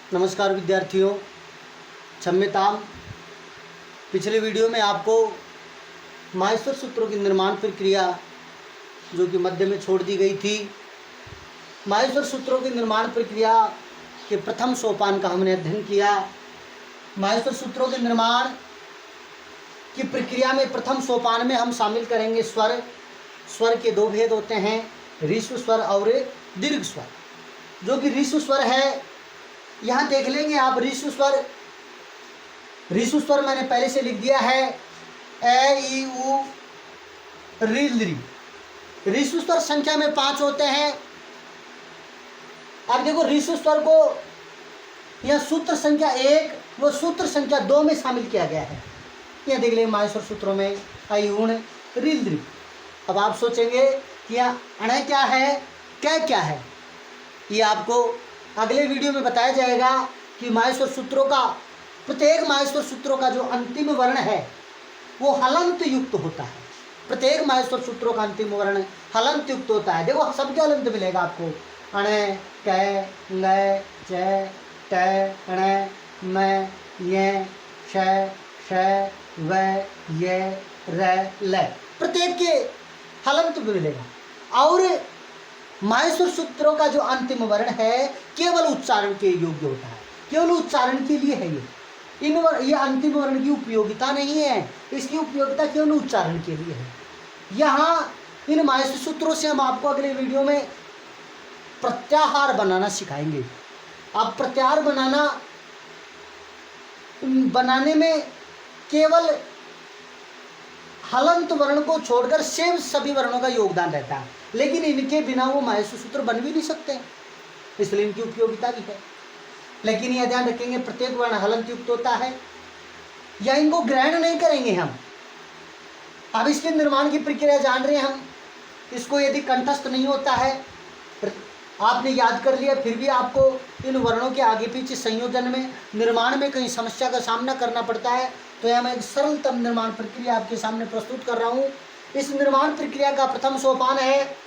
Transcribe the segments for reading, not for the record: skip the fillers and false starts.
नमस्कार विद्यार्थियों, क्षम्यताम। पिछले वीडियो में आपको माहेश्वर सूत्रों की निर्माण प्रक्रिया जो कि मध्य में छोड़ दी गई थी, माहेश्वर सूत्रों की निर्माण प्रक्रिया के प्रथम सोपान का हमने अध्ययन किया। माहेश्वर सूत्रों के निर्माण की प्रक्रिया में प्रथम सोपान में हम शामिल करेंगे स्वर। स्वर के दो भेद होते हैं, ह्रस्व स्वर और दीर्घ स्वर। जो कि ह्रस्व स्वर है, यहाँ देख लेंगे आप। ह्रस्व स्वर मैंने पहले से लिख दिया है, ए ई उ री ली। ह्रस्व स्वर संख्या में 5 होते हैं। अब देखो, ह्रस्व स्वर को यह सूत्र संख्या 1 व सूत्र संख्या 2 में शामिल किया गया है। यह देख लेंगे माहेश्वर सूत्रों में आई ऊण रील द्री। अब आप सोचेंगे कि यह अण क्या है, कै क्या है। ये आपको अगले वीडियो में बताया जाएगा कि माहेश्वर सूत्रों का, प्रत्येक माहेश्वर सूत्रों का जो अंतिम वर्ण है वो हलंत युक्त होता है। प्रत्येक माहेश्वर सूत्रों का अंतिम वर्ण हलंत युक्त होता है। देखो, सबके हलंत मिलेगा आपको। अण, कै, लै, चै, टै, ण, मै, ये, श, श, व, ये, र, ल, प्रत्येक के हलंत मिलेगा। और माहेश्वर सूत्रों का जो अंतिम वर्ण है केवल उच्चारण के योग्य होता है, केवल उच्चारण के लिए है। ये अंतिम वर्ण की उपयोगिता नहीं है, इसकी उपयोगिता केवल उच्चारण के लिए है। यहाँ इन माहेश्वर सूत्रों से हम आपको अगले वीडियो में प्रत्याहार बनाना सिखाएंगे। अब प्रत्याहार बनाने में केवल हलंत वर्ण को छोड़कर शेष सभी वर्णों का योगदान रहता है, लेकिन इनके बिना वो माहेश्वर सूत्र बन भी नहीं सकते, इसलिए इनकी उपयोगिता भी है। लेकिन यह ध्यान रखेंगे, प्रत्येक वर्ण हलंत युक्त होता है या इनको ग्रहण नहीं करेंगे हम। अब इसके निर्माण की प्रक्रिया जान रहे हैं हम। इसको यदि कंठस्थ नहीं होता है, आपने याद कर लिया, फिर भी आपको इन वर्णों के आगे पीछे संयोजन में, निर्माण में कहीं समस्या का सामना करना पड़ता है, तो यह मैं एक सरलतम निर्माण प्रक्रिया आपके सामने प्रस्तुत कर रहा हूँ। इस निर्माण प्रक्रिया का प्रथम सोपान है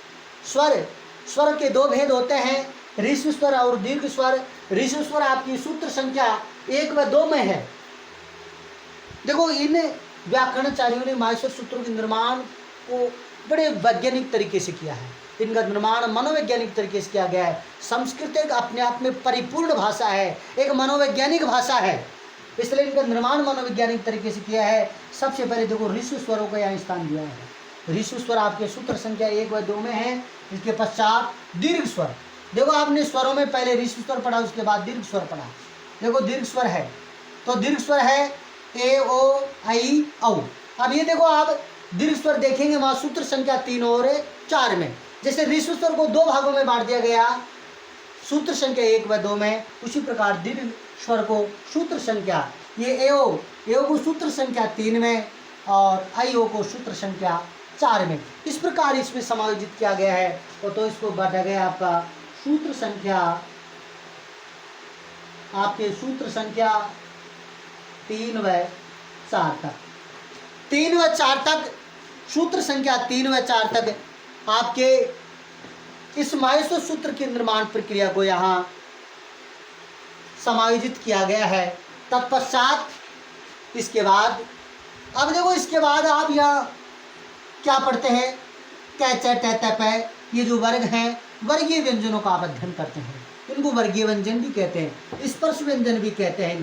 स्वर। स्वर के दो भेद होते हैं, ह्रस्व स्वर और दीर्घ स्वर। ह्रस्व स्वर आपकी सूत्र संख्या 1 व 2 में है। देखो, इन व्याकरणाचार्यों ने माहेश्वर सूत्रों के निर्माण को बड़े वैज्ञानिक तरीके से किया है। इनका निर्माण मनोवैज्ञानिक तरीके से किया गया है। संस्कृत एक अपने आप में परिपूर्ण भाषा है, एक मनोवैज्ञानिक भाषा है, इसलिए इनका निर्माण मनोवैज्ञानिक तरीके से किया है। सबसे पहले देखो, ह्रस्व स्वरों को यहाँ स्थान दिया है। ह्रस्व स्वर आपके सूत्र संख्या 1 व 2 में है। इसके पश्चात दीर्घ स्वर। देखो, आपने स्वरों में पहले ह्रस्व स्वर पढ़ा, उसके बाद दीर्घ स्वर पढ़ा। देखो, दीर्घ स्वर है तो दीर्घ स्वर है ए, ओ, आई, औ। अब ये देखो, आप दीर्घ स्वर देखेंगे वहाँ सूत्र संख्या 3 और 4 में। जैसे ह्रस्व स्वर को 2 भागों में बांट दिया गया, सूत्र संख्या 1 व 2 में, उसी प्रकार दीर्घ स्वर को सूत्र संख्या, ये एओ को सूत्र संख्या 3 में और आईओ को सूत्र संख्या 4 में, इस प्रकार इसमें समायोजित किया गया है। तो इसको बांटा गया आपका सूत्र संख्या, आपके सूत्र संख्या 3 व 4 तक। 3 व 4 तक, सूत्र संख्या 3 व 4 तक आपके इस माहेश्वर सूत्र की निर्माण प्रक्रिया को यहाँ समायोजित किया गया है। तत्पश्चात इसके बाद, अब देखो, इसके बाद आप यहाँ क्या पढ़ते हैं, कै, च, ट, त, प, ये जो वर्ग हैं, वर्गीय व्यंजनों का आप अध्ययन करते हैं। इनको वर्गीय व्यंजन भी कहते हैं, स्पर्श व्यंजन भी कहते हैं।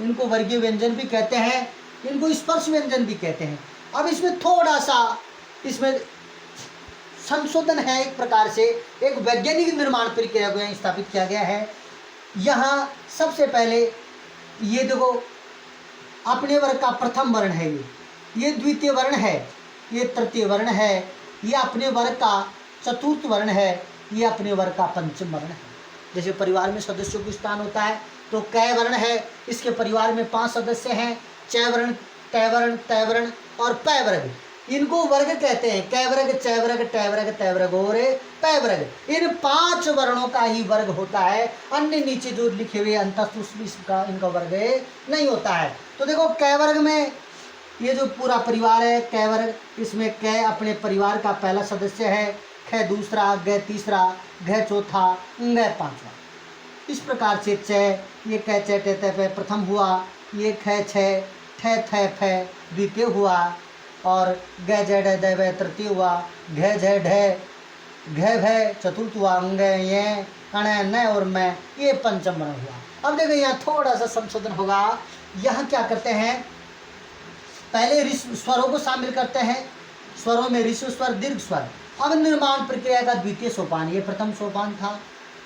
इनको वर्गीय व्यंजन भी कहते हैं, इनको स्पर्श व्यंजन भी कहते हैं। अब इसमें थोड़ा सा इसमें संशोधन है, एक प्रकार से एक वैज्ञानिक निर्माण प्रक्रिया को यहाँ स्थापित किया गया है। यहाँ सबसे पहले ये देखो, अपने वर्ग का प्रथम वर्ण है, ये द्वितीय वर्ण है, ये तृतीय वर्ण है, ये अपने वर्ग का चतुर्थ वर्ण है, ये अपने वर्ग का पंचम वर्ण है। जैसे परिवार में सदस्यों को स्थान होता है, तो कै वर्ण है, इसके परिवार में 5 सदस्य हैं, च वर्ण, ट वर्ण, त वर्ण और पै वर्ग। इनको वर्ग कहते हैं, कै वर्ग, च वर्ग, ट वर्ग, त वर्ग और पै वर्ग। इन 5 वर्णों का ही वर्ग होता है, अन्य नीचे जो लिखे हुए अंतस्थ उसमें इसका इनका वर्ग नहीं होता है। तो देखो, कै वर्ग में ये जो पूरा परिवार है, कै वर्ग, इसमें कै अपने परिवार का पहला सदस्य है, ख दूसरा, ग तीसरा, घ चौथा, ङ पांचवा। इस प्रकार से च, ये क च ट त प प्रथम हुआ, ये ख छ ठ थ फ द्वितीय हुआ, और ग ज ड द व तृतीय हुआ, घ झ ढ घ भ चतुर्थ हुआ, अंग ये अण न और मैं ये पंचम वर्ण हुआ। अब देखो यहाँ थोड़ा सा संशोधन होगा। यहाँ क्या करते हैं, पहले ऋषि स्वरों को शामिल करते हैं, स्वरों में ऋषि स्वर दीर्घ स्वर। अब निर्माण प्रक्रिया का द्वितीय सोपान, ये प्रथम सोपान था,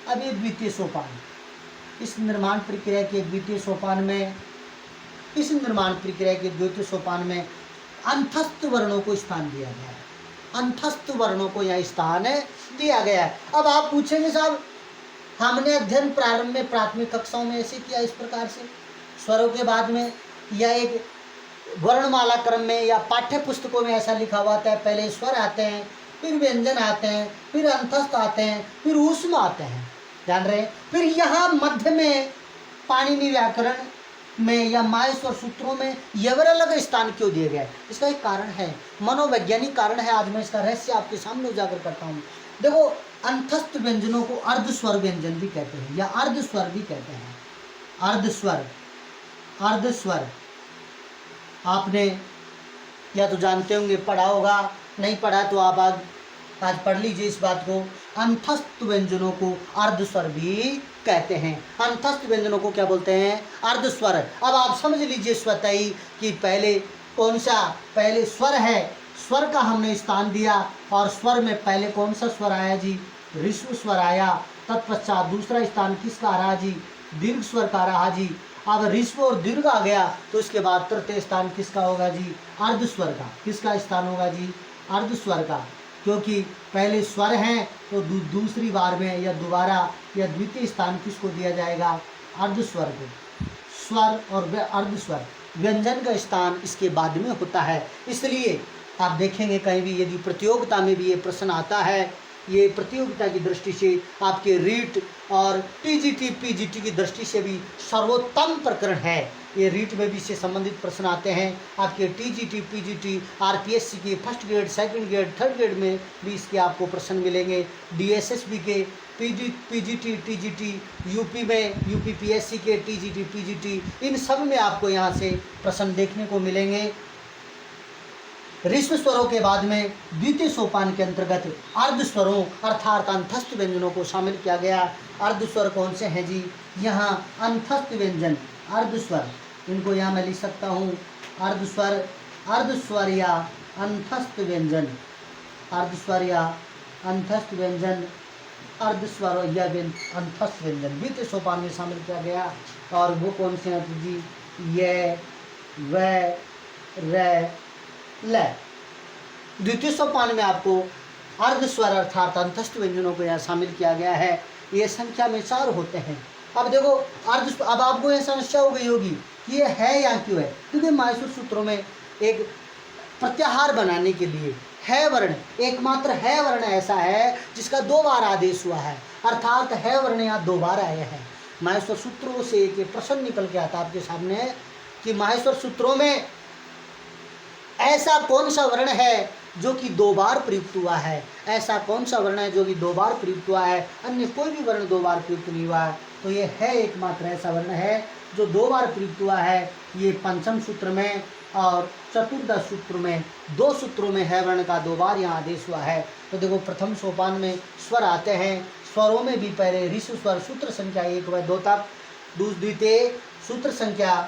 अब ये द्वितीय सोपान। इस निर्माण प्रक्रिया के द्वितीय सोपान में, इस निर्माण प्रक्रिया के द्वितीय सोपान में अंतस्थ वर्णों को स्थान दिया गया है, अंतस्थ वर्णों को यहाँ स्थान दिया गया है। अब आप पूछेंगे साहब, हमने अध्ययन प्रारंभ में प्राथमिक कक्षाओं में ऐसे किया, इस प्रकार से स्वरों के बाद में, या एक वर्णमाला क्रम में या पाठ्य पुस्तकों में ऐसा लिखा हुआ था, पहले स्वर आते हैं, फिर व्यंजन आते हैं, फिर अंतस्थ आते हैं, फिर ऊष्म आते हैं, जान रहे हैं। फिर यहाँ मध्य में पाणिनि व्याकरण में या माहेश्वर सूत्रों में ये अलग स्थान क्यों दिए गए? इसका एक कारण है, मनोवैज्ञानिक कारण है। आज मैं इसका रहस्य आपके सामने उजागर करता हूँ। देखो, अंतस्थ व्यंजनों को अर्धस्वर व्यंजन भी कहते हैं या अर्धस्वर भी कहते हैं। अर्धस्वर, अर्धस्वर आपने या तो जानते होंगे, पढ़ा होगा, नहीं पढ़ा तो आप आज पढ़ लीजिए इस बात को। अंतस्थ व्यंजनों को अर्धस्वर भी कहते हैं। अंतस्थ व्यंजनों को क्या बोलते हैं? अर्धस्वर। अब आप समझ लीजिए स्वतः ही कि पहले कौन सा, पहले स्वर है, स्वर का हमने स्थान दिया, और स्वर में पहले कौन सा स्वर आया जी? ऋस्व स्वर आया। तत्पश्चात दूसरा स्थान किसका रहा जी? दीर्घ स्वर का रहा जी। अब ऋस्व और दीर्घ आ गया तो इसके बाद तृतीय स्थान किसका होगा जी? अर्धस्वर का। किसका स्थान होगा जी? अर्धस्वर का, क्योंकि पहले स्वर हैं तो दूसरी बार में या दोबारा या द्वितीय स्थान किसको दिया जाएगा? अर्धस्वर को। स्वर और अर्धस्वर व्यंजन का स्थान इसके बाद में होता है। इसलिए आप देखेंगे कहीं भी यदि प्रतियोगिता में भी ये प्रश्न आता है, ये प्रतियोगिता की दृष्टि से आपके रीट और टीजीटी पीजीटी की दृष्टि से भी सर्वोत्तम प्रकरण है। ये रीट में भी इससे संबंधित प्रश्न आते हैं। आपके टीजीटी पीजीटी आरपीएससी के first grade, second grade, third grade में भी इसके आपको प्रश्न मिलेंगे। डीएसएसबी के पीजीटी टीजीटी, यूपी में यूपीपीएससी के टीजीटी पीजीटी, इन सब में आपको यहाँ से प्रश्न देखने को मिलेंगे। ऋस्व स्वरों के बाद में द्वितीय सोपान के अंतर्गत अर्ध स्वरों अर्थात अंतस्थ व्यंजनों को शामिल किया गया। अर्ध स्वर कौन से हैं जी? यहाँ अंतस्थ व्यंजन, अर्ध स्वर, इनको यहाँ मैं लिख सकता हूँ अर्धस्वर, अर्धस्वर या अंतस्थ व्यंजन, अर्धस्वर या अंतस्थ व्यंजन, अर्धस्वर या अंतस्थ व्यंजन द्वितीय सोपान में शामिल किया गया। और वो कौन से हैं जी? ये, व, र, ल। द्वितीय सोपान में आपको अर्धस्वर अर्थात अंतस्थ व्यंजनों को यहाँ शामिल किया गया है। ये संख्या में 4 होते हैं। अब देखो अब आपको यह समस्या हो गई होगी कि ये है या क्यों है, क्योंकि माहेश्वर सूत्रों में एक प्रत्याहार बनाने के लिए है वर्ण, एकमात्र है वर्ण ऐसा है जिसका 2 बार आदेश हुआ है, अर्थात है वर्ण यहाँ 2 बार आया है। माहेश्वर सूत्रों से एक प्रश्न निकल के आता आपके सामने कि माहेश्वर सूत्रों में ऐसा कौन सा वर्ण है जो कि 2 बार प्रयुक्त हुआ है? ऐसा कौन सा वर्ण है जो कि 2 बार प्रयुक्त हुआ है? अन्य कोई भी वर्ण 2 बार प्रयुक्त नहीं हुआ है। तो ये है एकमात्र ऐसा वर्ण है जो 2 बार प्रयुक्त हुआ है। ये पंचम सूत्र में और चतुर्दश सूत्र में, 2 सूत्रों में है वर्ण का 2 बार यहाँ आदेश हुआ है। तो देखो प्रथम सोपान में स्वर आते हैं। स्वरों में भी पहले ऋषि स्वर सूत्र संख्या 1 व 2 तक, द्वितीय सूत्र संख्या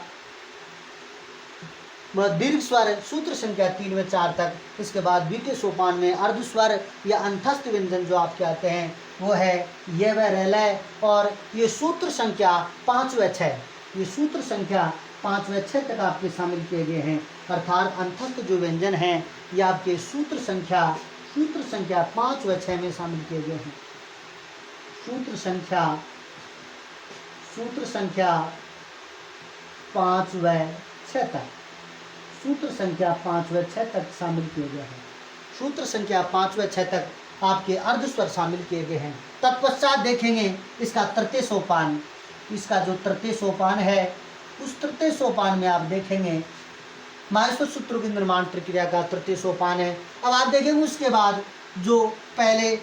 दीर्घ स्वर सूत्र संख्या 3 व 4 तक। इसके बाद द्वितीय सोपान में अर्धस्वर या अंतस्थ व्यंजन जो आपके आते हैं वो है ये व रलय, और ये सूत्र संख्या 5 व 6, ये सूत्र संख्या 5 व 6 तक आपके शामिल किए गए हैं। अर्थात अंतस्थ जो व्यंजन हैं ये आपके सूत्र संख्या 5 व 6 में शामिल किए गए हैं। सूत्र संख्या 5 व 6 तक, सूत्र संख्या 5 व 6 तक शामिल किए गए हैं। सूत्र संख्या 5 व 6 तक आपके अर्धस्वर शामिल किए गए हैं। तत्पश्चात देखेंगे इसका तृतीय सोपान, इसका जो तृतीय सोपान है उस तृतीय सोपान में आप देखेंगे माहेश्वर सूत्रों की निर्माण प्रक्रिया का तृतीय सोपान है। अब आप देखेंगे उसके बाद जो पहले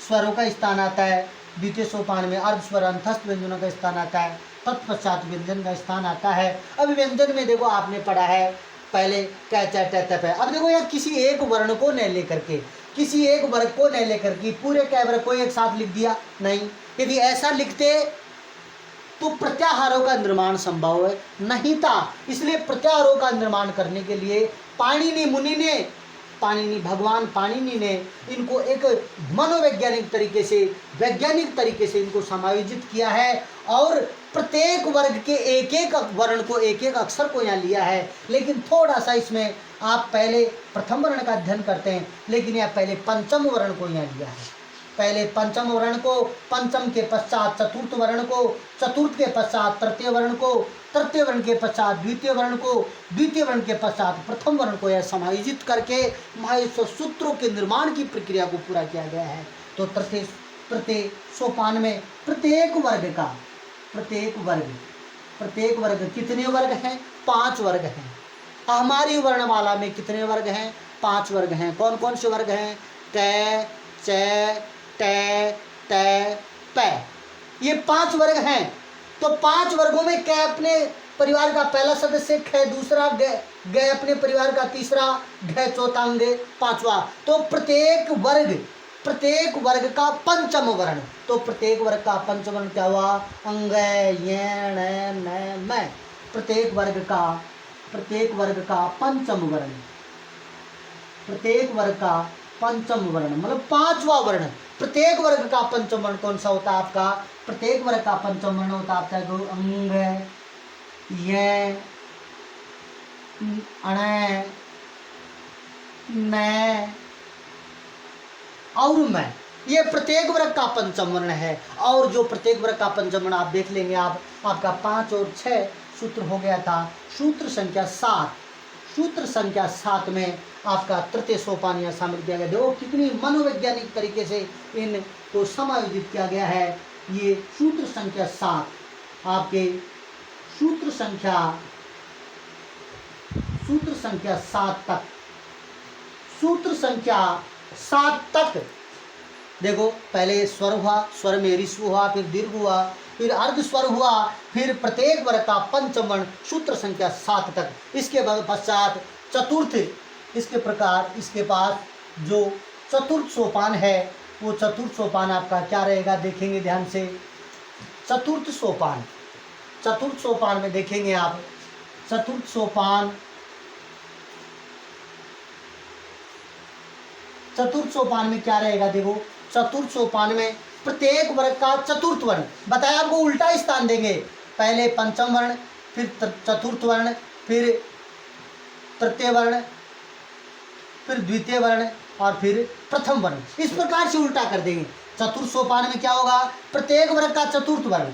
स्वरों का स्थान आता है द्वितीय सोपान में अर्ध स्वर अंतस्थ व्यंजनों का स्थान आता है, तत्पश्चात व्यंजन का स्थान आता है। अब व्यंजन में देखो आपने पढ़ा है पहले क च ट त प। अब देखो यार किसी एक वर्ण को न लेकर के, किसी एक वर्ग को न लेकर के पूरे क वर्ग को एक साथ लिख दिया, नहीं। यदि ऐसा लिखते तो प्रत्याहारों का निर्माण संभव नहीं था। इसलिए प्रत्याहारों का निर्माण करने के लिए भगवान पाणिनि ने इनको एक मनोवैज्ञानिक तरीके से, वैज्ञानिक तरीके से इनको समायोजित किया है और प्रत्येक वर्ग के एक एक वर्ण को, एक एक अक्षर को यहाँ लिया है। लेकिन थोड़ा सा इसमें आप पहले प्रथम वर्ण का अध्ययन करते हैं, लेकिन यहाँ पहले पंचम वर्ण को यहाँ लिया है। पहले पंचम वर्ण को, पंचम के पश्चात चतुर्थ वर्ण को, चतुर्थ के पश्चात तृतीय वर्ण को, तृतीय वर्ण के पश्चात द्वितीय वर्ण को, द्वितीय वर्ण के पश्चात प्रथम वर्ण को यह समायोजित करके माहेश्वर सूत्रों के निर्माण की प्रक्रिया को पूरा किया गया है। तो तृतीय सोपान में प्रत्येक वर्ग कितने वर्ग हैं? 5 वर्ग हैं। हमारी वर्णमाला में कितने वर्ग हैं? 5 वर्ग हैं। कौन कौन से वर्ग हैं? क, च, ट, त, प, ये 5 वर्ग हैं। तो 5 वर्गों में क अपने परिवार का पहला सदस्य, ख दूसरा, ग अपने परिवार का तीसरा, घ चौथा, अंग पांचवा। तो प्रत्येक वर्ग का पंचम वर्ण, तो प्रत्येक वर्ग का पंचम वर्ण क्या हुआ? अंग, य, न, म। प्रत्येक वर्ग का पंचम वर्ण, प्रत्येक वर्ग का पंचम वर्ण मतलब 5वां वर्ण। प्रत्येक वर्ग का पंचम वर्ण कौन सा होता है आपका? प्रत्येक वर्ग का पंचम वर्ण होता है आपका अंग, य, अण, न और मैं। ये प्रत्येक वर्ग का पंचम वर्ण है। और जो प्रत्येक वर्ग का पंचम वर्ण आप देख लेंगे, आपका 5 और 6 सूत्र हो गया था। सूत्र संख्या 7 में आपका तृतीय सोपान यहाँ शामिल किया गया। देखो कितनी मनोवैज्ञानिक तरीके से इनको समायोजित किया गया है। ये सूत्र संख्या 7 आपके सूत्र संख्या 7 तक देखो, पहले स्वर हुआ, स्वर में ऋस्व हुआ, फिर दीर्घ हुआ, फिर अर्ध स्वर हुआ, फिर प्रत्येक वर्ग का पंचम वर्ण सूत्र संख्या 7 तक। इसके बाद पश्चात चतुर्थ, इसके प्रकार इसके पास जो चतुर्थ सोपान है, वो चतुर्थ सोपान आपका क्या रहेगा देखेंगे ध्यान से। चतुर्थ सोपान में देखेंगे आप, चतुर्थ सोपान में क्या रहेगा देखो। चतुर्थ सोपान में प्रत्येक वर्ग का चतुर्थ वर्ण बताया आपको, उल्टा स्थान देंगे। पहले पंचम वर्ण, फिर चतुर्थ वर्ण, फिर तृतीय वर्ण, फिर द्वितीय वर्ण और फिर प्रथम वर्ण। इस प्रकार से उल्टा कर देंगे। चतुर्थ सोपान में क्या होगा? प्रत्येक वर्ग का चतुर्थ वर्ण,